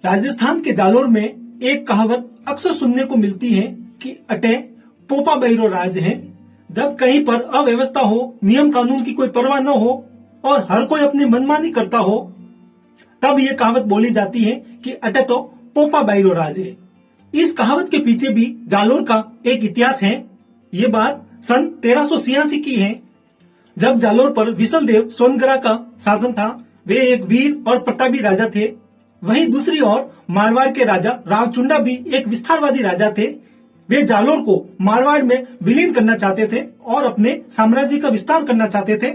राजस्थान के जालोर में एक कहावत अक्सर सुनने को मिलती है कि अटे पोपा बैरो राज है। जब कहीं पर अव्यवस्था हो, नियम कानून की कोई परवाह न हो और हर कोई अपनी मनमानी करता हो, तब ये कहावत बोली जाती है कि अटे तो पोपा बैरो राज है। इस कहावत के पीछे भी जालोर का एक इतिहास है। ये बात सन 1386 की है, जब जालोर पर विशलदेव सोनगरा का शासन था। वे एक वीर और प्रतापी राजा थे। वहीं दूसरी ओर मारवाड़ के राजा रावचुंडा भी एक विस्तारवादी राजा थे। वे जालोर को मारवाड़ में विलीन करना चाहते थे और अपने साम्राज्य का विस्तार करना चाहते थे।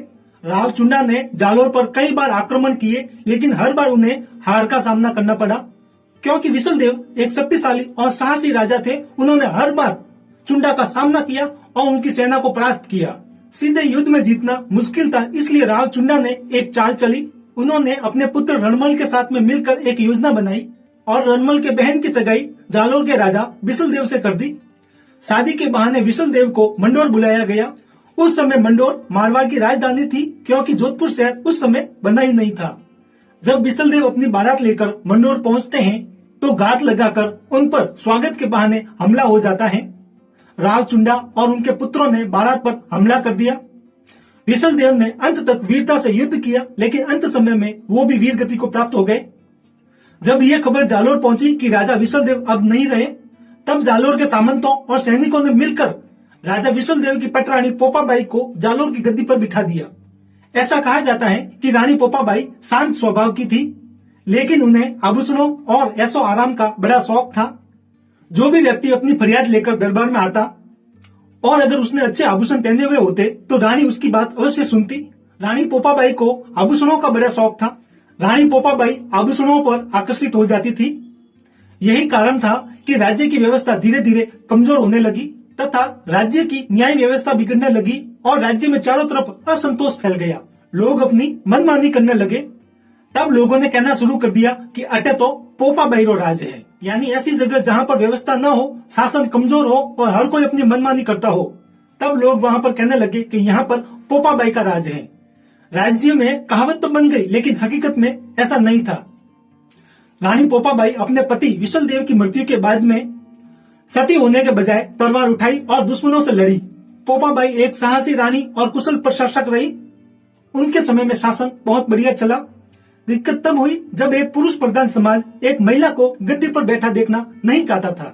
रावचुंडा ने जालोर पर कई बार आक्रमण किए, लेकिन हर बार उन्हें हार का सामना करना पड़ा, क्योंकि विशलदेव एक शक्तिशाली और साहसी राजा थे। उन्होंने हर बार चुंडा का सामना किया और उनकी सेना को परास्त किया। सीधे युद्ध में जीतना मुश्किल था, इसलिए रावचुंडा ने एक चाल चली। उन्होंने अपने पुत्र रणमल के साथ में मिलकर एक योजना बनाई और रणमल के बहन की सगाई जालोर के राजा विशलदेव से कर दी। शादी के बहाने विशलदेव को मंडोर बुलाया गया। उस समय मंडोर मारवाड़ की राजधानी थी, क्योंकि जोधपुर शहर उस समय बना ही नहीं था। जब विशलदेव अपनी बारात लेकर मंडोर पहुंचते हैं तो घात लगाकर उन पर स्वागत के बहाने हमला हो जाता है। रावचुंडा और उनके पुत्रों ने बारात पर हमला कर दिया। विशलदेव ने अंत तक वीरता से युद्ध किया, लेकिन अंत समय में वो भी वीर गति को प्राप्त हो गए। जब ये खबर जालोर पहुंची कि राजा विशलदेव अब नहीं रहे, तब जालोर के सामंतों और सैनिकों ने मिलकर राजा विशलदेव की पटरानी पोपाबाई को जालोर की गद्दी पर बिठा दिया। ऐसा कहा जाता है कि रानी पोपाबाई शांत स्वभाव की थी, लेकिन उन्हें आभूषणों और ऐशो आराम का बड़ा शौक था। जो भी व्यक्ति अपनी फरियाद लेकर दरबार में आता और अगर उसने अच्छे आभूषण पहने हुए होते तो रानी उसकी बात अवश्य सुनती। रानी पोपाबाई को आभूषणों का बड़ा शौक था। रानी पोपाबाई आभूषणों पर आकर्षित हो जाती थी। यही कारण था कि राज्य की व्यवस्था धीरे धीरे कमजोर होने लगी तथा राज्य की न्याय व्यवस्था बिगड़ने लगी और राज्य में चारों तरफ असंतोष फैल गया। लोग अपनी मनमानी करने लगे। तब लोगों ने कहना शुरू कर दिया कि अटे तो पोपा बैरो राज है, यानी ऐसी जगह जहाँ पर व्यवस्था न हो, शासन कमजोर हो और हर कोई अपनी मनमानी करता हो। तब लोग वहाँ पर कहने लगे कि यहाँ पर पोपा बाई का राज है। राज्य में कहावत तो बन गई, लेकिन हकीकत में ऐसा नहीं था। रानी पोपाबाई अपने पति विशलदेव की मृत्यु के बाद में सती होने के बजाय तलवार उठाई और दुश्मनों से लड़ी। पोपाबाई एक साहसी रानी और कुशल प्रशासक रही। उनके समय में शासन बहुत बढ़िया चला। दिक्कत तब हुई जब एक पुरुष प्रधान समाज एक महिला को गद्दी पर बैठा देखना नहीं चाहता था।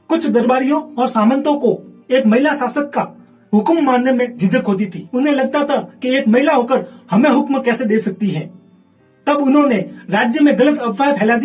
कुछ दरबारियों और सामंतों को एक महिला शासक का हुक्म मानने में झिझक होती थी। उन्हें लगता था कि एक महिला होकर हमें हुक्म कैसे दे सकती है। तब उन्होंने राज्य में गलत अफवाह फैला दी